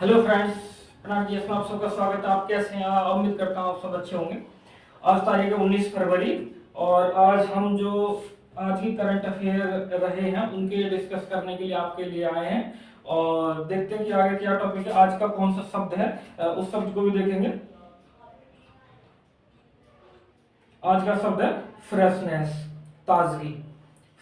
Hello friends, प्रणाम जी। इसमें आप सबका स्वागत है। आप कैसे हैं? उम्मीद करता हूँ आप सब अच्छे होंगे। आज तारीख है 19 फरवरी और आज हम जो आज की करंट अफेयर रहे हैं उनके डिस्कस करने के लिए आपके लिए आए हैं और देखते हैं कि आगे क्या टॉपिक है। आज का कौन सा शब्द है उस शब्द को भी देखेंगे। आज का शब्द है फ्रेशनेस, ताजगी।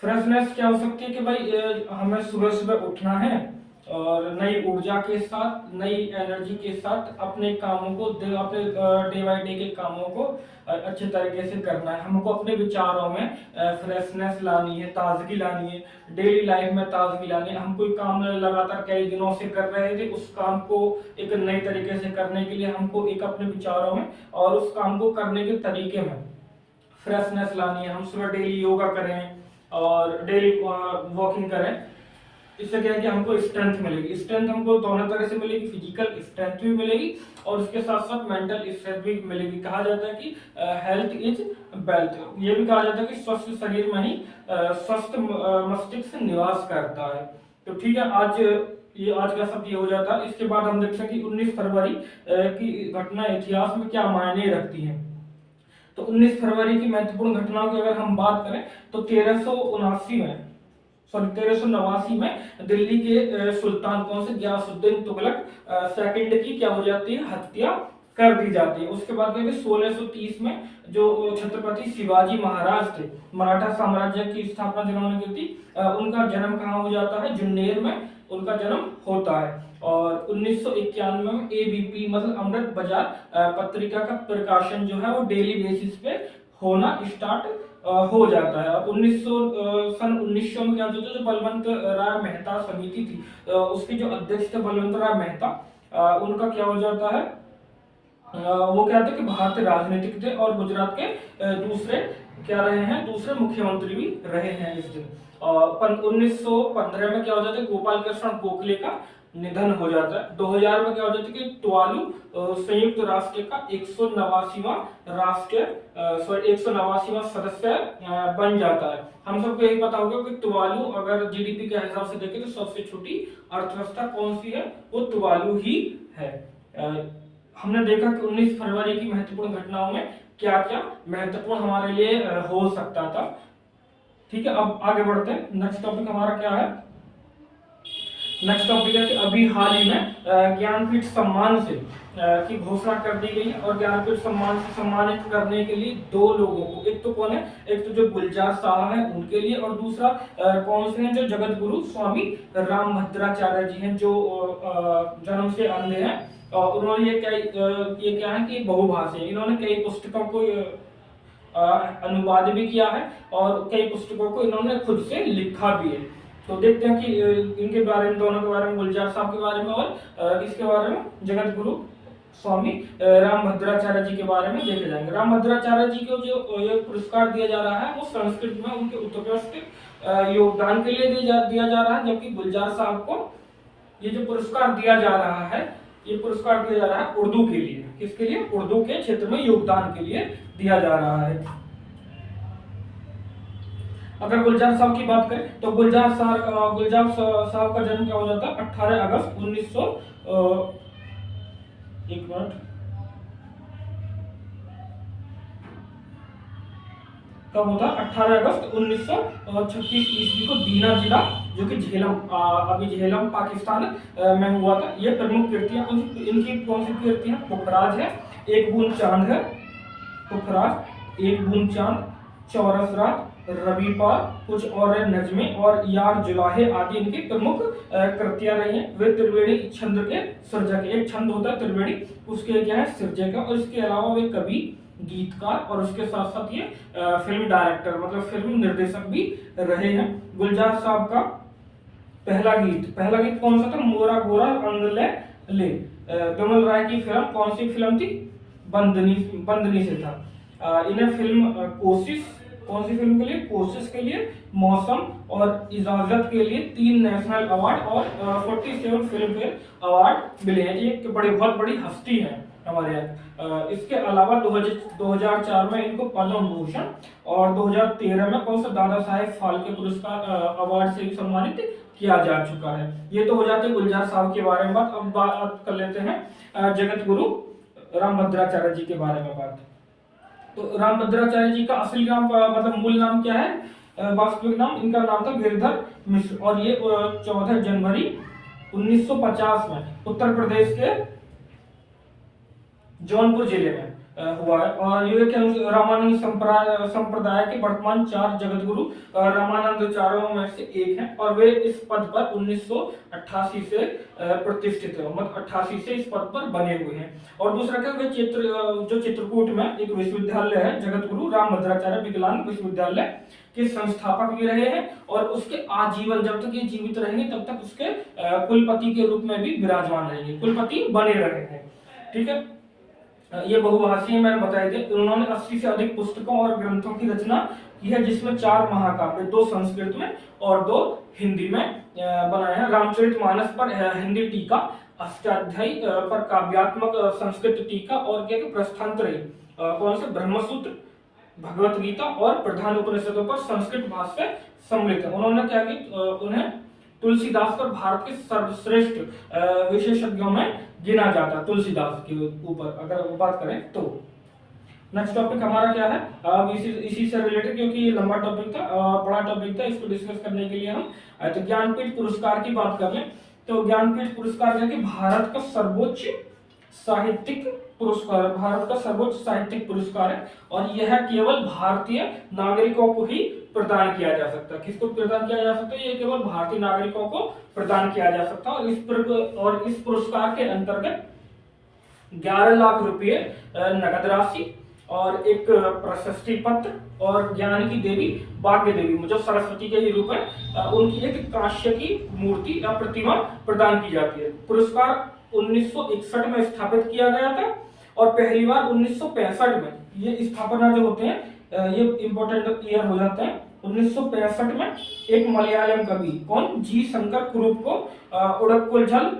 फ्रेशनेस क्या हो सकती है कि भाई हमें सुबह सुबह उठना है और नई ऊर्जा के साथ, नई एनर्जी के साथ अपने कामों को अपने डे बाय डे के कामों को अच्छे तरीके से करना है। हमको अपने विचारों में फ्रेशनेस लानी है, ताजगी लानी है, डेली लाइफ में ताजगी लानी है। हम कोई काम लगातार कई दिनों से कर रहे थे, उस काम को एक नई तरीके से करने के लिए हमको एक अपने विचारों में और उस काम को करने के तरीके में फ्रेशनेस लानी है। हम सुबह डेली योगा करें और डेली वॉकिंग करें। इससे क्या है कि हमको स्ट्रेंथ मिलेगी। स्ट्रेंथ हमको दोनों तरह से मिलेगी, फिजिकल स्ट्रेंथ भी मिलेगी और उसके साथ साथ मेंटल स्ट्रेंथ भी मिलेगी। कहा जाता है कि हेल्थ इज वेल्थ। ये भी कहा जाता है कि स्वस्थ शरीर में ही स्वस्थ मस्तिष्क निवास करता है। तो ठीक है, आज का शब्द ये हो जाता है। इसके बाद हम देखते हैं कि 19 फरवरी की घटना इतिहास में क्या मायने रखती है। तो 19 फरवरी की महत्वपूर्ण घटनाओं की अगर हम बात करें तो 1389 में दिल्ली के सुल्तान कौन से गयासुद्दीन तुगलक सेकंड की क्या हो जाती है, हत्या कर दी जाती है। उसके बाद 1630 में जो छत्रपति शिवाजी महाराज थे, मराठा साम्राज्य की स्थापना जिन्होंने की थी, उनका जन्म कहाँ हो जाता है, जुन्नेर में उनका जन्म होता है। और 1991 में एबीपी मतलब अमृत बाजार पत्रिका का प्रकाशन जो है वो डेली बेसिस पे होना स्टार्ट हो जाता है। और 1900 में क्या होता है, जो बलवंत राय मेहता समिति थी, उसके जो अध्यक्ष थे बलवंत राय मेहता, उनका क्या हो जाता है, वो क्या थे कि भारतीय राजनीतिक थे और गुजरात के दूसरे क्या रहे हैं, दूसरे मुख्यमंत्री भी रहे हैं इस दिन। और 1915 में क्या हो जाता है, गोपाल कृष्ण गोखले का निधन हो जाता है। 2000 में क्या हो जाता है कि तुवालू संयुक्त राष्ट्र का 189वां राष्ट्रीय 189वां सदस्य बन जाता है। हम सबको यही पता होगा कि तुवालू अगर जीडीपी के हिसाब से देखें तो सबसे छोटी अर्थव्यवस्था कौन सी है, वो तुवालू ही है। हमने देखा कि 19 फरवरी की महत्वपूर्ण घटनाओं में क्या क्या महत्वपूर्ण हमारे लिए हो सकता था। ठीक है, अब आगे बढ़ते हैं। नेक्स्ट टॉपिक हमारा क्या है, नेक्स्ट टॉपिक है कि अभी हाल ही में ज्ञानपीठ सम्मान से की घोषणा कर दी गई है और ज्ञानपीठ सम्मान से सम्मानित करने के लिए दो लोगों को, एक तो कौन है, एक तो जो गुलजार साहब है उनके लिए, और दूसरा कौन से हैं, जो जगत गुरु स्वामी रामभद्राचार्य जी हैं, जो जन्म से अंधे हैं। और उन्होंने ये क्या है कि बहुभाषी, इन्होंने कई पुस्तकों को अनुवाद भी किया है और कई पुस्तकों को इन्होंने खुद से लिखा भी है। तो देखते हैं कि इनके बारे में, दोनों के बारे में, गुलजार साहब के बारे में और इसके बारे में जगत गुरु स्वामी रामभद्राचार्य जी के बारे में देखे जाएंगे। रामभद्राचार्य जी को जो ये पुरस्कार दिया जा रहा है वो संस्कृत में उनके उत्कृष्ट योगदान के लिए दिया जा रहा है, जबकि गुलजार साहब को ये जो पुरस्कार दिया जा रहा है, ये पुरस्कार दिया जा रहा है उर्दू के लिए। किसके लिए? उर्दू के क्षेत्र में योगदान के लिए दिया जा रहा है। अगर गुलजार साहब की बात करें तो गुलजार साहब का जन्म क्या हो जाता है, 18 अगस्त 1900 एक मिनट, कब होता है, 18 अगस्त 1936 ईस्वी को दीना जिला, जो कि झेलम, अभी झेलम पाकिस्तान में हुआ था। ये प्रमुख कृतियां इनकी कौन सी कृतियां, पुखराज है, एक बूंद चांद है, पुखराज, एक बूंद चांद, चौरस रात, रविपाल, कुछ और नजमें और यार जुलाहे आदि इनकी प्रमुख कृतियां रही हैं। वे त्रिवेणी छंद के सृजक, एक छंद होता है त्रिवेणी, उसके क्या है, सृजक है। और इसके अलावा वे कवि, गीतकार और उसके साथ साथ ये फिल्म डायरेक्टर मतलब फिल्म निर्देशक भी रहे हैं। गुलजार साहब का पहला गीत कौन सा था, मोरा गोरा अंग ले, बिमल राय की फिल्म कौन सी फिल्म थी, बंदनी से था। इन्हें फिल्म कोशिश, कौन सी फिल्म के लिए, कोशिश के लिए, मौसम और इजाजत के लिए 3 नेशनल अवार्ड और 47 फिल्म फेयर अवार्ड मिले हैं। ये बहुत बड़ी हस्ती है हमारे यहाँ। इसके अलावा 2004 में इनको पद्म भूषण और 2013 में कौन सा दादा साहेब फाल्के पुरस्कार अवार्ड से भी सम्मानित किया जा चुका है। ये तो हो जाते गुलजार साहब के बारे में बात। अब बात कर लेते हैं जगत गुरु रामभद्राचार्य जी के बारे में बात। तो रामभद्राचार्य जी का असली नाम मतलब मूल नाम क्या है, वास्तविक नाम इनका नाम था गिरधर मिश्र, और ये 14 जनवरी 1950 में उत्तर प्रदेश के जौनपुर जिले में हुआ है। और ये रामानंद संप्रदाय के वर्तमान 4 जगत गुरु रामानंदाचार्यों में से एक हैं, और वे इस पद पर 1988 से प्रतिष्ठित है, मतलब 88 से इस पद पर बने हुए हैं। और दूसरा क्या, वे जो चित्रकूट में एक विश्वविद्यालय है जगत गुरु रामभद्राचार्य विकलांग विश्वविद्यालय के संस्थापक भी रहे हैं, और उसके आजीवन जब तक ये जीवित रहेंगे तब तक उसके कुलपति के रूप में भी विराजमान रहेंगे, कुलपति बने रहे हैं। ठीक है, ये बहुभाषी मैंने बताया था। उन्होंने 80 से अधिक पुस्तकों और ग्रंथों की रचना की है, जिसमें 4 महाकाव्य, 2 संस्कृत में और 2 हिंदी में बनाए हैं। रामचरितमानस पर हिंदी टीका, अष्टाध्यायी पर काव्यात्मक संस्कृत टीका, और क्या प्रस्थानत्रयी कौन से ब्रह्मसूत्र, भगवत गीता और प्रधान उपनिषदों पर संस्कृत भाष्य सम्मिलित है। उन्होंने क्या की, उन्हें तुलसीदास पर भारत के सर्वश्रेष्ठ विशेषज्ञों में गिना जाता है, तुलसीदास के ऊपर अगर बात करें तो। नेक्स्ट टॉपिक हमारा क्या है, अब इसी से रिलेटेड, क्योंकि ये लंबा टॉपिक था, बड़ा टॉपिक था, इसको डिस्कस करने के लिए हम तो ज्ञानपीठ पुरस्कार की बात कर लें। तो ज्ञानपीठ पुरस्कार क्या कि भारत का सर्वोच्च साहित्यिक पुरस्कार, भारत का सर्वोच्च साहित्यिक पुरस्कार है, और यह केवल भारतीय नागरिकों को ही प्रदान किया जा सकता है। किसको प्रदान किया जा सकता है, ये केवल भारतीय नागरिकों को प्रदान किया जा सकता है। और इस पुरस्कार के अंतर्गत 11 लाख रुपए नगद राशि और एक प्रशस्ति पत्र और ज्ञान की देवी भाग्य देवी जो सरस्वती के ही रूप है उनकी एक कांस्य की मूर्ति या प्रतिमा प्रदान की जाती है। पुरस्कार 1961 में स्थापित किया गया था, और पहली बार 1965 में ये स्थापना जो होते हैं, ये इंपॉर्टेंट ईयर हो जाते हैं। 1965 में एक मलयालम कवि कौन, जी शंकर कुरुप को उड़क्कुलझल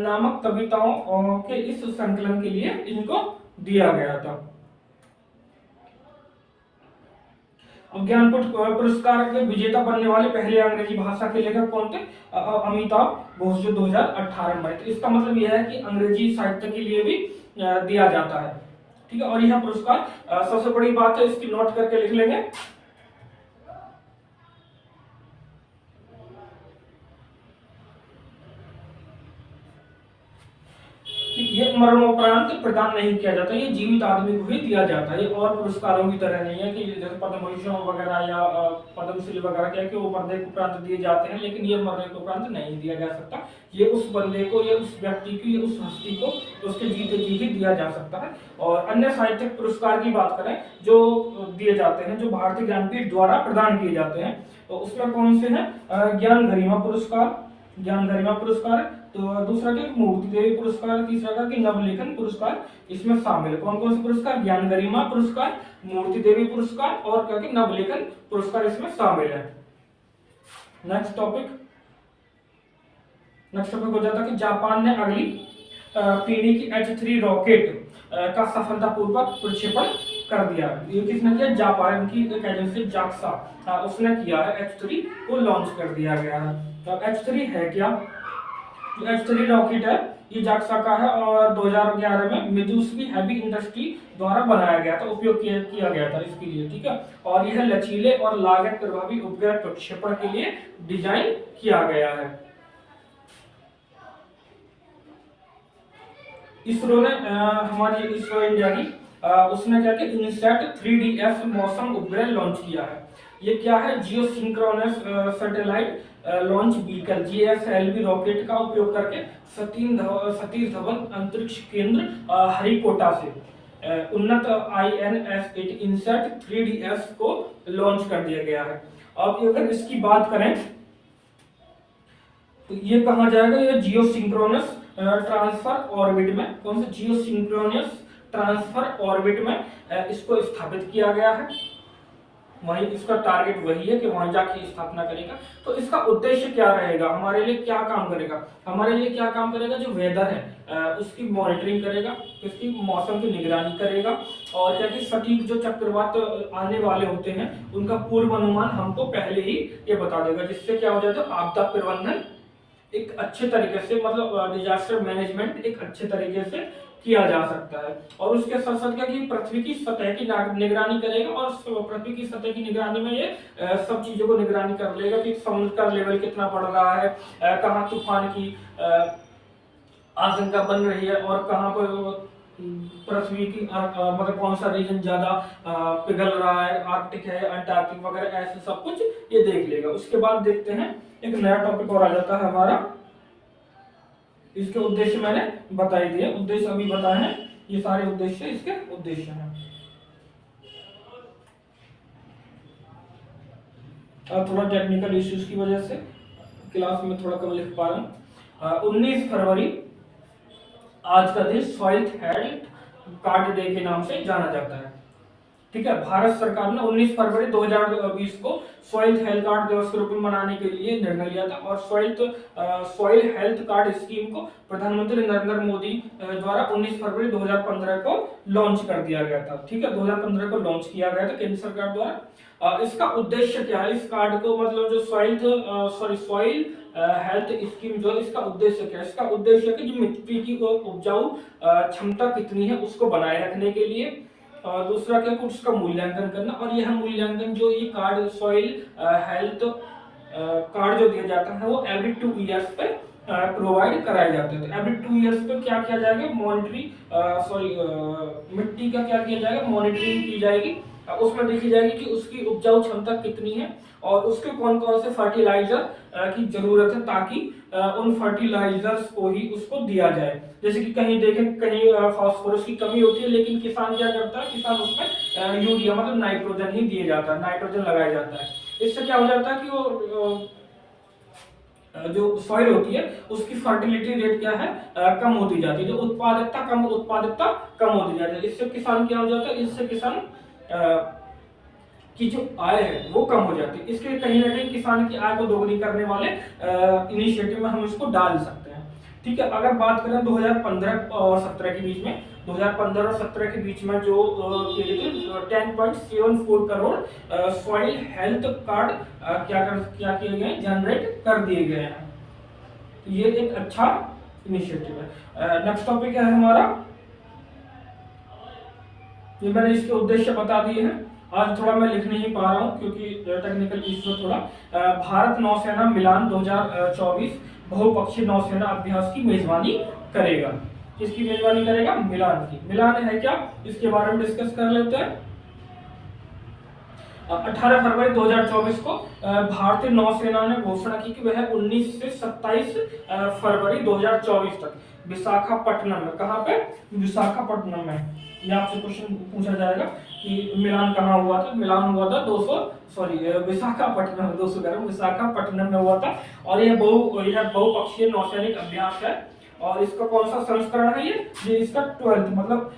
नामक कविताओं के इस संकलन के लिए इनको दिया गया था। ज्ञानपीठ पुरस्कार के विजेता बनने वाले पहले अंग्रेजी भाषा के लेखक कौन थे, अमिताभ घोष, जो 2018 में। तो इसका मतलब यह है कि अंग्रेजी साहित्य के लिए भी दिया जाता है। ठीक है, और यह पुरस्कार सबसे बड़ी बात है, इसकी नोट करके लिख लेंगे। ये मरणोपरांत प्रदान नहीं किया जाता, ये जीवित आदमी को ही दिया जाता है। ये और पुरस्कारों की तरह नहीं है कि जैसे पद्म भूषण वगैरह या पद्मश्री वगैरह क्या कि वो मरने के उपरांत दिए जाते हैं, लेकिन ये मरने के उपरांत नहीं दिया जा सकता। ये उस बंदे को, ये उस व्यक्ति को, ये उस हस्ती को उसके जीते जी ही दिया जा सकता है। और अन्य साहित्यिक पुरस्कार की बात करें जो दिए जाते हैं, जो भारतीय ज्ञानपीठ द्वारा प्रदान किए जाते हैं, तो उसमें कौन से हैं, ज्ञान गरिमा पुरस्कार, ज्ञान गरिमा पुरस्कार, तो दूसरा क्या मूर्ति देवी पुरस्कार, तीसरा का कि नवलेखन पुरस्कार इसमें शामिल है। कौन कौन से पुरस्कार, ज्ञान गरिमा पुरस्कार, मूर्ति देवी पुरस्कार और क्या कि नवलेखन पुरस्कार इसमें शामिल है। नेक्स्ट टॉपिक हो जाता है कि जापान ने अगली पीढ़ी की H3 रॉकेट का सफलतापूर्वक प्रक्षेपण कर दिया। ये किसने किया, जापान की एक एजेंसी जाक्सा उसने किया है, H3 को लॉन्च कर दिया गया है। तो H3 है क्या, H3 रॉकेट है, ये जाक्सा का है, और 2011 में मित्सुबिशी हैवी इंडस्ट्री द्वारा बनाया गया था, उपयोग किया गया था इसके लिए। ठीक है, और यह लचीले और लागत प्रभावी उपग्रह प्रक्षेपण के लिए डिजाइन किया गया है। इसरो ने हमारी इसरो इंडिया की उसने क्या किया, इनसैट 3DS मौसम उपग्रह लॉन्च किया है। ये क्या है, geosynchronous satellite launch vehicle GSLV rocket का उपयोग करके सतीश धवन अंतरिक्ष केंद्र हरिकोटा से उन्नत INS-8 इनसैट 3DS को लॉन्च कर दिया गया है। अब अगर इसकी बात करें तो ये कहा जाएगा, ये जियो सिंक्रोनस ट्रांसफर ऑर्बिट में, कौन सा, जियो सिंक्रोनस ट्रांसफर ऑर्बिट में इसको स्थापित किया गया है। वहीं इसका टारगेट वही है कि वहां जाके स्थापना करेगा। तो इसका उद्देश्य क्या रहेगा, हमारे लिए क्या काम करेगा, हमारे लिए क्या काम करेगा, जो वेदर है उसकी मॉनिटरिंग करेगा, उसकी मौसम की निगरानी करेगा, और क्या कि सटीक जो चक्रवात आने वाले होते हैं उनका पूर्व अनुमान हमको पहले ही ये बता देगा, जिससे क्या हो जाता है आपदा प्रबंधन एक अच्छे तरीके से, मतलब डिजास्टर मैनेजमेंट एक अच्छे तरीके से किया जा सकता है। और उसके साथ साथ क्या कि पृथ्वी की सतह की निगरानी करेगा, और पृथ्वी की सतह की निगरानी में ये सब चीजों को निगरानी कर लेगा कि समुद्र का लेवल कितना बढ़ रहा है, कहाँ तूफान की आशंका बन रही है, और कहाँ पर पृथ्वी की मतलब कौन सा रीजन ज्यादा पिघल रहा है, आर्कटिक है, अंटार्कटिक वगैरह, ऐसे सब कुछ ये देख लेगा। उसके बाद देखते हैं एक नया टॉपिक और आ जाता है हमारा। इसके उद्देश्य मैंने बता ही दिए, उद्देश्य अभी बताए हैं, ये सारे उद्देश्य इसके उद्देश्य हैं। अब थोड़ा टेक्निकल इश्यूज की वजह से क्लास में थोड़ा कम लिख पा रहा हूँ। 19 फरवरी आज का दिन सॉइल हेल्थ कार्ड डे के नाम से जाना जाता है। ठीक है, भारत सरकार ने 19 फरवरी 2020 को सॉइल हेल्थ कार्ड दिवस के रूप में मनाने के लिए निर्णय लिया था, और सॉइल हेल्थ कार्ड स्कीम को प्रधानमंत्री नरेंद्र मोदी द्वारा 19 फरवरी 2015 को लॉन्च कर दिया गया था। ठीक है, 2015 को लॉन्च किया गया था केंद्र सरकार द्वारा। इसका उद्देश्य क्या है, इस कार्ड को मतलब जो सॉइल हेल्थ स्कीम जो इसका उद्देश्य क्या है, इसका उद्देश्य है कि जो मिट्टी की उपजाऊ क्षमता कितनी है उसको बनाए रखने के लिए, और दूसरा क्या कुछ उसका मूल्यांकन करना, और यह मूल्यांकन जो ये कार्ड सॉइल हेल्थ कार्ड जो दिया जाता है वो एवरी 2 इयर्स पे प्रोवाइड कराए जाते हैं। तो एवरी 2 इयर्स पे क्या किया जाएगा, मिट्टी का क्या किया जाएगा, मॉनिटरिंग की जाएगी, उसमें देखी जाएगी कि उसकी उपजाऊ क्षमता कितनी है, और उसके कौन कौन से फर्टिलाइजर की जरूरत है, ताकि उन फर्टिलाइजर्स को ही उसको दिया जाए। जैसे कि कहीं देखें, कहीं फास्फोरस की कमी होती है, लेकिन किसान क्या करता है, किसान उसमें यूरिया मतलब नाइट्रोजन ही दिया जाता है, नाइट्रोजन लगाया जाता है। इससे क्या हो जाता है कि वो जो सॉइल होती है उसकी फर्टिलिटी रेट क्या है, कम होती जाती है, जो उत्पादकता कम होती जाती है। इससे किसान क्या हो जाता है, इससे किसान की जो आय है वो कम हो जाती है। इसके कहीं ना कहीं किसान की आय को दोगुनी करने वाले इनिशिएटिव में हम इसको डाल सकते हैं। ठीक है, अगर बात करें 2015 और 17 के बीच में, 2015 और 17 के बीच में जो 10.74 करोड़ सॉइल हेल्थ कार्ड क्या किए गए, जनरेट कर दिए गए हैं। तो ये एक अच्छा इनिशिएटिव है। नेक्स्ट टॉपिक है हमारा, ये मैंने इसके उद्देश्य बता दिए हैं। आज थोड़ा मैं लिख नहीं पा रहा हूँ क्योंकि टेक्निकल इश्यू थोड़ा। भारत नौसेना मिलान 2024 बहुपक्षीय नौसेना अभ्यास की मेजबानी करेगा। किसकी मेजबानी करेगा, मिलान की। मिलान है क्या, इसके बारे में डिस्कस कर लेते हैं। 18 फरवरी 2024 को भारतीय नौसेना ने घोषणा की कि वह 19 से 27 फरवरी 2024 तक विशाखापट्टनम में, कहाँ पे, विशाखापट्टनम में, ये आपसे क्वेश्चन पूछा जाएगा कि मिलान कहाँ हुआ था। मिलान हुआ था विशाखापट्टनम में हुआ था, और यह बहुपक्षीय नौसैनिक अभ्यास है। और इसका कौन सा संस्करण है, ये इसका 12th मतलब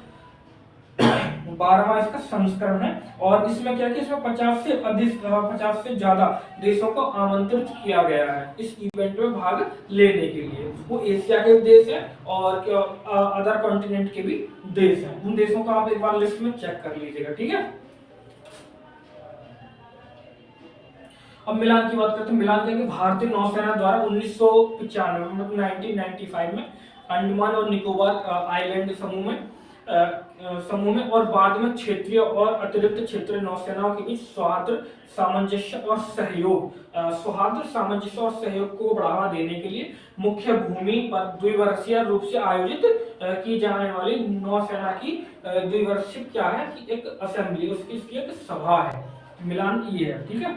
12वां इसका संस्करण है। और इसमें क्या कि इसमें 50 से ज्यादा देशों को आमंत्रित किया गया है इस इवेंट में भाग लेने के लिए। वो एशिया के देश है और अदर कॉन्टिनेंट के भी देश हैं। उन देशों को आप एक बार लिस्ट में चेक कर लीजिएगा, ठीक है। अब मिलान की बात करते हैं। मिलान के भारतीय नौसेना द्वारा 1995 मतलब 1995 में अंडमान और निकोबार आइलैंड समूह में और बाद में क्षेत्रीय और अतिरिक्त क्षेत्रीय नौसेनाओं के बीच सौहार्द सामंजस्य और सहयोग को बढ़ावा देने के लिए मुख्य भूमि पर द्विवर्षीय रूप से आयोजित की जाने वाली नौसेना की द्विवर्षीय क्या है कि एक असेंबली, उसकी एक सभा है। मिलान ये है, ठीक है।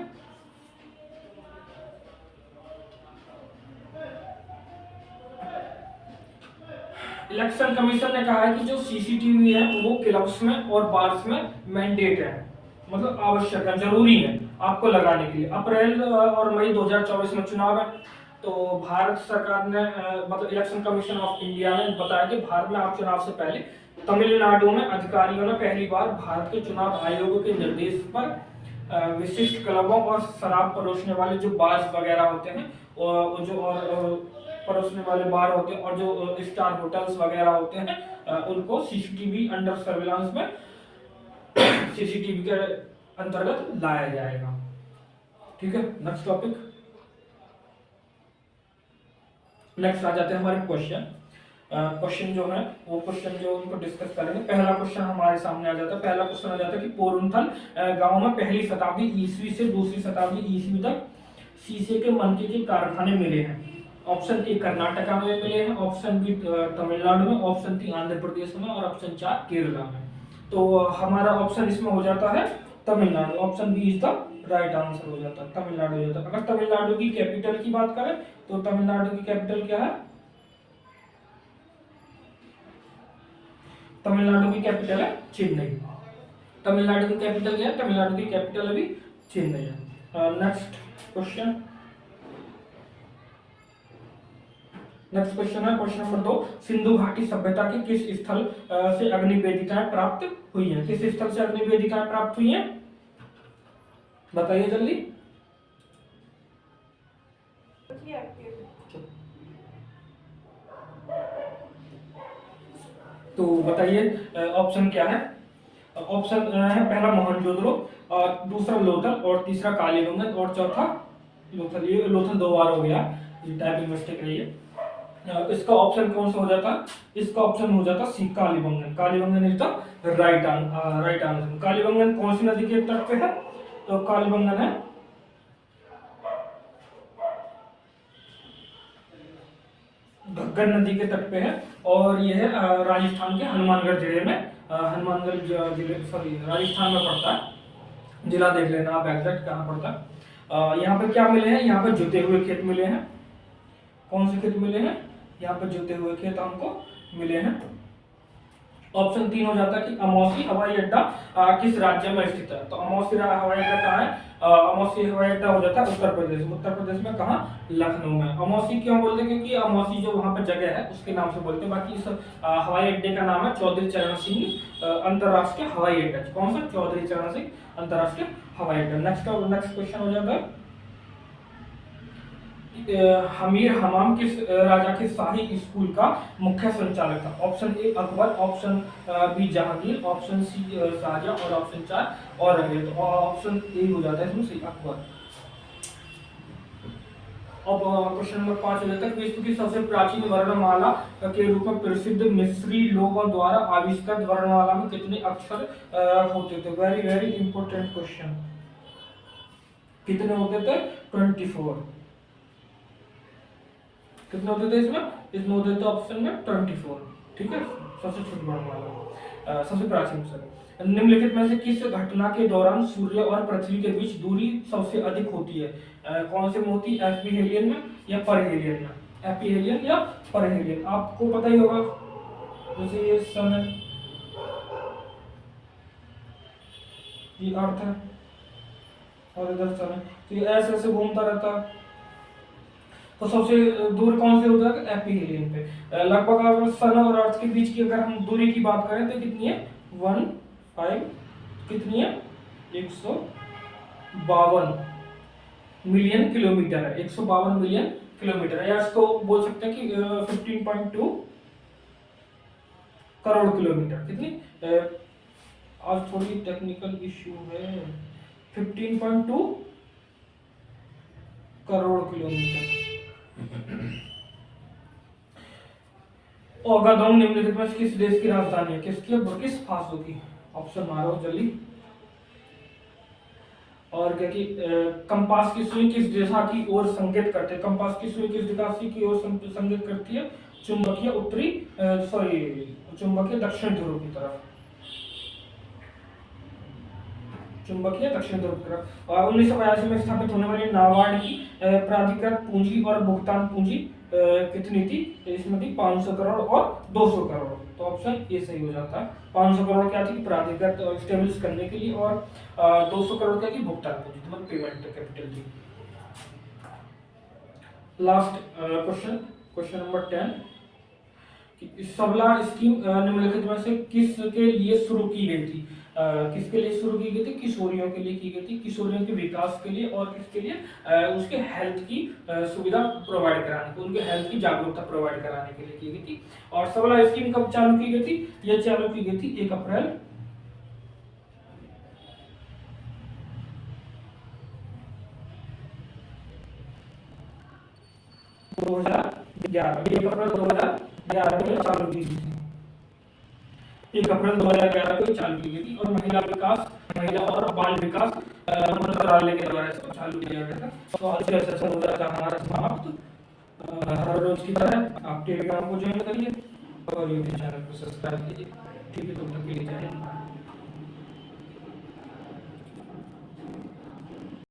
इलेक्शन कमीशन ने कहा है कि जो सीसीटीवी है वो क्लब्स में और बार्स में मैंडेट है, मतलब आवश्यक है, जरूरी है आपको लगाने के लिए। अप्रैल और मई 2024 में चुनाव है, तो भारत सरकार ने मतलब इलेक्शन कमीशन ऑफ इंडिया ने बताया कि भारत में आप चुनाव से पहले तमिलनाडु में अधिकारियों ने पहली बार भारत के चुनाव आयोग के निर्देश पर विशिष्ट क्लबों और शराब परोसने वाले जो बार्स वगैरह होते हैं और जो परोसने वाले बार होते हैं और जो स्टार होटल्स वगैरह होते हैं उनको सीसीटीवी अंडर सर्विलांस में सीसीटीवी के अंतर्गत लाया जाएगा। ठीक है, नेक्स्ट टॉपिक। नेक्स्ट आ जाते हैं हमारे क्वेश्चन। क्वेश्चन जो है वो क्वेश्चन जो उनको डिस्कस करेंगे। पहला क्वेश्चन हमारे सामने आ जाता है। पहला क्वेश्चन आ जाता है कि पोरुंथल गांव में पहली शताब्दी ईस्वी से दूसरी शताब्दी ईस्वी तक शीशे के मनके के कारखाने मिले हैं। ऑप्शन ए कर्नाटका में मिले हैं, ऑप्शन बी तमिलनाडु में, ऑप्शन सी आंध्र प्रदेश में और ऑप्शन 4 केरला में। तो हमारा ऑप्शन इसमें हो जाता है Tamil Nadu. Option B is the right answer हो जाता है, तमिलनाडु हो जाता है। अगर तमिलनाडु की कैपिटल की बात करें तो तमिलनाडु की कैपिटल क्या है? तमिलनाडु की कैपिटल है चेन्नई। तमिलनाडु की कैपिटल क्या है? तमिलनाडु की कैपिटल अभी चेन्नई है। Next question. नेक्स्ट क्वेश्चन है क्वेश्चन नंबर 2। सिंधु घाटी सभ्यता के किस स्थल से अग्नि वेदिकाएं प्राप्त हुई हैं? किस स्थल से अग्नि वेदिकाएं प्राप्त हुई हैं? बताइए जल्दी। तो बताइए ऑप्शन क्या है? ऑप्शन है पहला मोहनजोदड़ो, और दूसरा लोथल, और तीसरा कालीबंगन, और चौथा लोथल। ये लोथल 2 बार हो गया, ये टाइपिंग मिस्टेक रही है। इसका ऑप्शन कौन सा हो जाता? इसका ऑप्शन हो जाता C Kalibangan. Kalibangan is the right answer. Kalibangan कौन सी नदी के तट पे है? तो कालीबंगन है घग्गर नदी के तट पे है, और यह है राजस्थान के हनुमानगढ़ जिले में, हनुमानगढ़ जिले सॉरी राजस्थान में पड़ता है। जिला देख लेना आप एग्जैक्ट कहाँ पड़ता है। यहाँ पे क्या मिले हैं? यहाँ पे जुते हुए खेत मिले हैं। कौन से खेत मिले हैं? यहाँ पे जुते हुए खेत हमको मिले हैं। ऑप्शन 3 हो जाता है कि अमौसी हवाई अड्डा किस राज्य में स्थित है? तो अमौसी हवाई अड्डा कहाँ है? अमौसी हवाई अड्डा हो जाता है उत्तर प्रदेश में। उत्तर प्रदेश में कहाँ? लखनऊ में। अमौसी क्यों बोलते हैं? क्योंकि अमौसी जो वहाँ पर जगह है उसके नाम से बोलते हैं। बाकी इस हवाई अड्डे का नाम है चौधरी चरण सिंह अंतरराष्ट्रीय हवाई अड्डा। कौन सा? चौधरी चरण सिंह अंतरराष्ट्रीय हवाई अड्डा। नेक्स्ट क्वेश्चन हो जाता है हमीर हमाम किस राजा के शाही स्कूल का मुख्य संचालक था? Option A Akbar, option B Jahangir, option C Shah Jahan और ऑप्शन 4 औरंगजेब। तो ऑप्शन ए हो जाता है इसमें सही, अकबर। अब क्वेश्चन नंबर 5 हो जाता है विश्व की सबसे प्राचीन वर्णमाला के रूप में प्रसिद्ध मिस्री लोगों द्वारा आविष्कृत वर्णमाला में कितने अक्षर होते थे? Very very important question. कितने होते थे? 24। कितने होते थे इसमें होते थे ऑप्शन में 24। ठीक है, सबसे छोटी वर्णमाला, सबसे प्राचीन सर। निम्नलिखित में से किस घटना के दौरान सूर्य और पृथ्वी के बीच दूरी सबसे अधिक होती है? कौन से में होती है? एपीहेलियन में या परहेलियन में? एपीहेलियन या परहेलियन आपको पता ही होगा। जैसे ये सन ये अर्थ है और इधर सन है, तो ये ऐसे ऐसे घूमता रहता है। तो सबसे दूर कौन से होता है? एपीहेलियन पे। लगभग अगर सन और अर्थ के बीच की अगर हम दूरी की बात करें तो कितनी है? 15 कितनी है? 152 मिलियन किलोमीटर है। 152 मिलियन किलोमीटर है, या इसको बोल सकते हैं कि 15.2 करोड़ किलोमीटर। कितनी? आज थोड़ी टेक्निकल इश्यू है। 15.2 करोड़ किलोमीटर। ओगादोंग निम्नलिखित में किस देश की राजधानी है? किसकी? बुर्किना फासो की। ऑप्शन मारो जल्दी। और क्या कि कंपास की सुई किस दिशा की ओर संकेत करते हैं? कंपास की सुई किस दिशा की ओर संकेत करती है? चुंबकीय चुंबकीय दक्षिण ध्रुव की तरफ। चुंबकीय दक्षिण ध्रुव की तरफ। 1982 में स्थापित होने वाली नाबार्ड की प्राधिकृत पूंजी और भुगतान पूंजी कितनी थी? इसमें थी 500 करोड़ और 200 करोड़। तो ऑप्शन ए सही हो जाता है। 500 करोड़ क्या थी? प्राधिकृत स्टेब्लिश करने के लिए, और 200 करोड़ क्या थी? भुगतान पूंजी, मतलब पेमेंट कैपिटल थी। Last question number 10। सबला स्कीम निम्नलिखित में से किसके लिए शुरू की गई थी? किसके लिए शुरू की गई थी? किशोरियों के लिए की गई थी, किशोरियों के विकास के लिए और किसके लिए? उसके हेल्थ की सुविधा प्रोवाइड कराने को, उनके हेल्थ की जागरूकता प्रोवाइड कराने के लिए की गई थी। और सबला स्कीम कब चालू की गई थी? यह चालू की गई थी 1 अप्रैल 2011, 1 अप्रैल 2011 में चालू की गई थी। 1 अप्रैल 2011 को चालू की गई थी। और महिला और बाल विकास मंत्रालय के द्वारा इसको चालू किया गया था। तो आज का सेशन हो जाता है हमारा समाप्त। हर रोज की तरह आप टेलीग्राम को ज्वाइन करिए और यूट्यूब चैनल को सब्सक्राइब कीजिए। ठीक है, तो तक के लिए जय हिंद।